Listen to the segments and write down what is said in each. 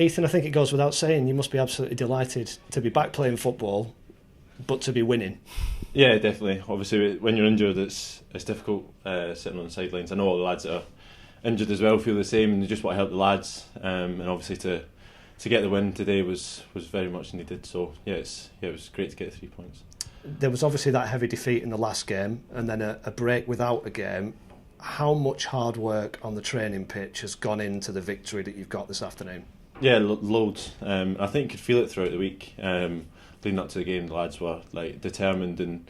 Ethan, I think it goes without saying, you must be absolutely delighted to be back playing football, but to be winning. Yeah, definitely. Obviously, when you're injured, it's difficult sitting on the sidelines. I know all the lads that are injured as well feel the same, and they just want to help the lads. And obviously, to get the win today was very much needed. So yeah, it was great to get 3 points. There was obviously that heavy defeat in the last game, and then a break without a game. How much hard work on the training pitch has gone into the victory that you've got this afternoon? Yeah, loads. I think you could feel it throughout the week. Leading up to the game, the lads were like determined and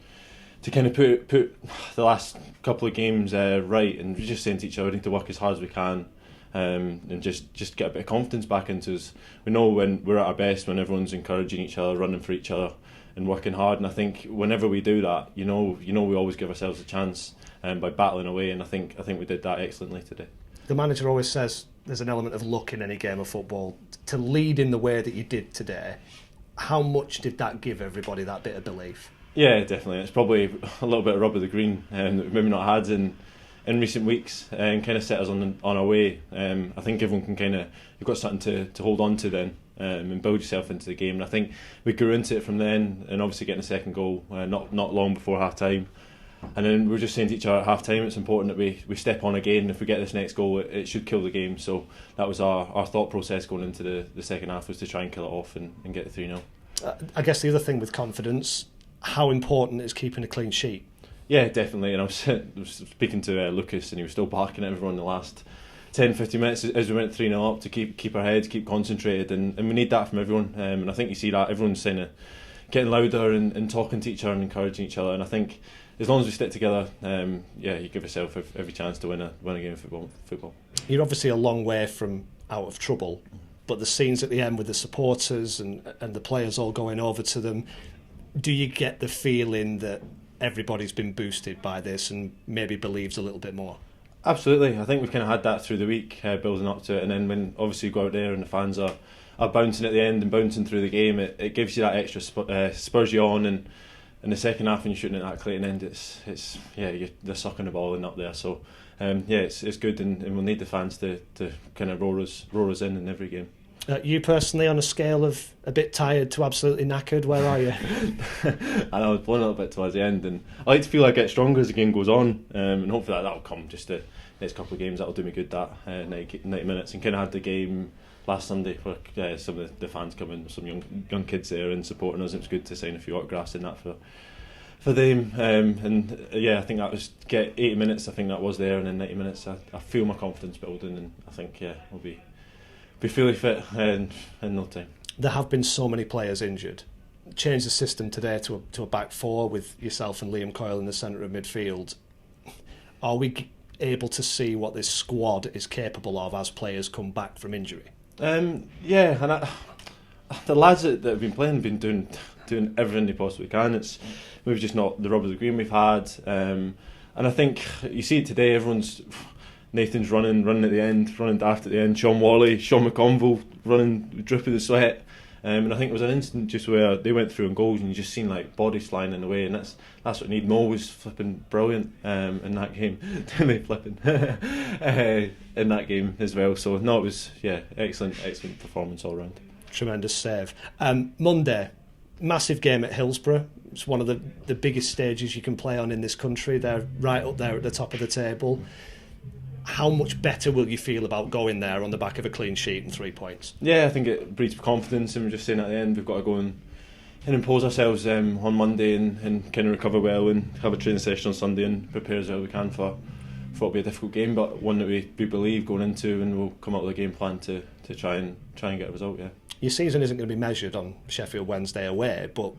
to kind of put the last couple of games right, and we're just saying to each other we need to work as hard as we can, and just get a bit of confidence back into us. We know when we're at our best when everyone's encouraging each other, running for each other, and working hard. And I think whenever we do that, you know, we always give ourselves a chance by battling away. And I think we did that excellently today. The manager always says there's an element of luck in any game of football. To lead in the way that you did today, how much did that give everybody that bit of belief? Yeah, definitely. It's probably a little bit of rub of the green that we've maybe not had in recent weeks, and kind of set us on our way. I think everyone can you've got something to hold on to then, and build yourself into the game. And I think we grew into it from then, and obviously getting a second goal not long before half time. And then we were just saying to each other at half time, it's important that we step on again. If we get this next goal, it should kill the game. So that was our thought process going into the second half, was to try and kill it off and get the 3-0. I guess the other thing with confidence, how important is keeping a clean sheet? Yeah, definitely. And I was speaking to Lucas, and he was still barking at everyone the last 10-15 minutes as we went 3-0 up, to keep our heads, keep concentrated, and we need that from everyone. And I think you see that everyone's getting louder and talking to each other and encouraging each other. And I think as long as we stick together, you give yourself every chance to win a game of football. You're obviously a long way from out of trouble, but the scenes at the end with the supporters and the players all going over to them, do you get the feeling that everybody's been boosted by this and maybe believes a little bit more? Absolutely. I think we've kind of had that through the week, building up to it, and then when obviously you go out there and the fans are bouncing at the end and bouncing through the game, it gives you that extra spurs you on. And in the second half, when you're shooting at that Clayton end, they're sucking the ball in up there. So it's good, and we'll need the fans to kind of roar us in every game. You personally, on a scale of a bit tired to absolutely knackered, where are you? I was blown a little bit towards the end, and I like to feel I get stronger as the game goes on, and hopefully that'll come. Just the next couple of games, that'll do me good. That 90 minutes, and kind of had the game last Sunday where some of the fans come in, some young kids there and supporting us. It was good to sign a few autographs in that for them, I think that was get 80 minutes. I think that was there, and in 90 minutes, I feel my confidence building, and I think we'll be fully fit in no time. There have been so many players injured. Changed the system today to a back four with yourself and Liam Coyle in the centre of midfield. Are we able to see what this squad is capable of as players come back from injury? And the lads that have been playing have been doing everything they possibly can. It's maybe just not the rub of the green we've had, and I think you see it today. Nathan's running at the end, running daft at the end. Sean Wally, Sean McConville running, dripping with sweat. And I think it was an instant just where they went through in goals, and you just seen like bodies flying in the way, and that's what you need. Mo was flipping brilliant in that game, flipping in that game as well. So no, it was excellent performance all round. Tremendous save. Monday, massive game at Hillsborough. It's one of the biggest stages you can play on in this country. They're right up there at the top of the table. How much better will you feel about going there on the back of a clean sheet and 3 points? Yeah, I think it breeds confidence, and we're just saying at the end we've got to go and impose ourselves on Monday and kind of recover well and have a training session on Sunday and prepare as well as we can for what will be a difficult game, but one that we believe going into, and we'll come up with a game plan to try and get a result. Yeah. Your season isn't going to be measured on Sheffield Wednesday away, but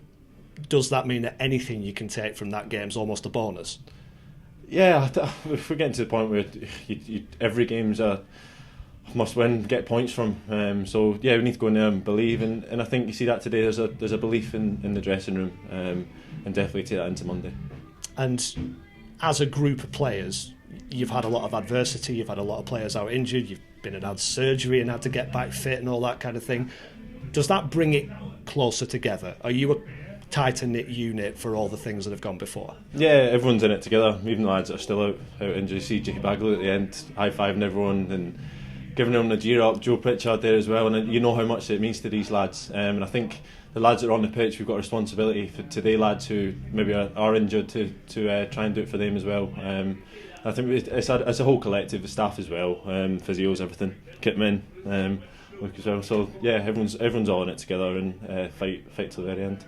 does that mean that anything you can take from that game is almost a bonus? Yeah, if we're getting to the point where every game's a must-win, get points from. So we need to go in there and believe, and I think you see that today. There's a belief in the dressing room, and definitely take that into Monday. And as a group of players, you've had a lot of adversity. You've had a lot of players out injured. You've been and had surgery and had to get back fit and all that kind of thing. Does that bring it closer together? Are you a tighter knit unit for all the things that have gone before? Yeah, everyone's in it together, even the lads that are still out injured. You see Jake Bagley at the end high-fiving everyone, and giving them the cheer up. Joe Pritchard there as well, and you know how much it means to these lads. And I think the lads that are on the pitch, we've got a responsibility for today lads who maybe are injured to try and do it for them as well. I think it's a whole collective, the staff as well, physios, everything, kitmen, as well. So yeah, everyone's all in it together and fight till the very end.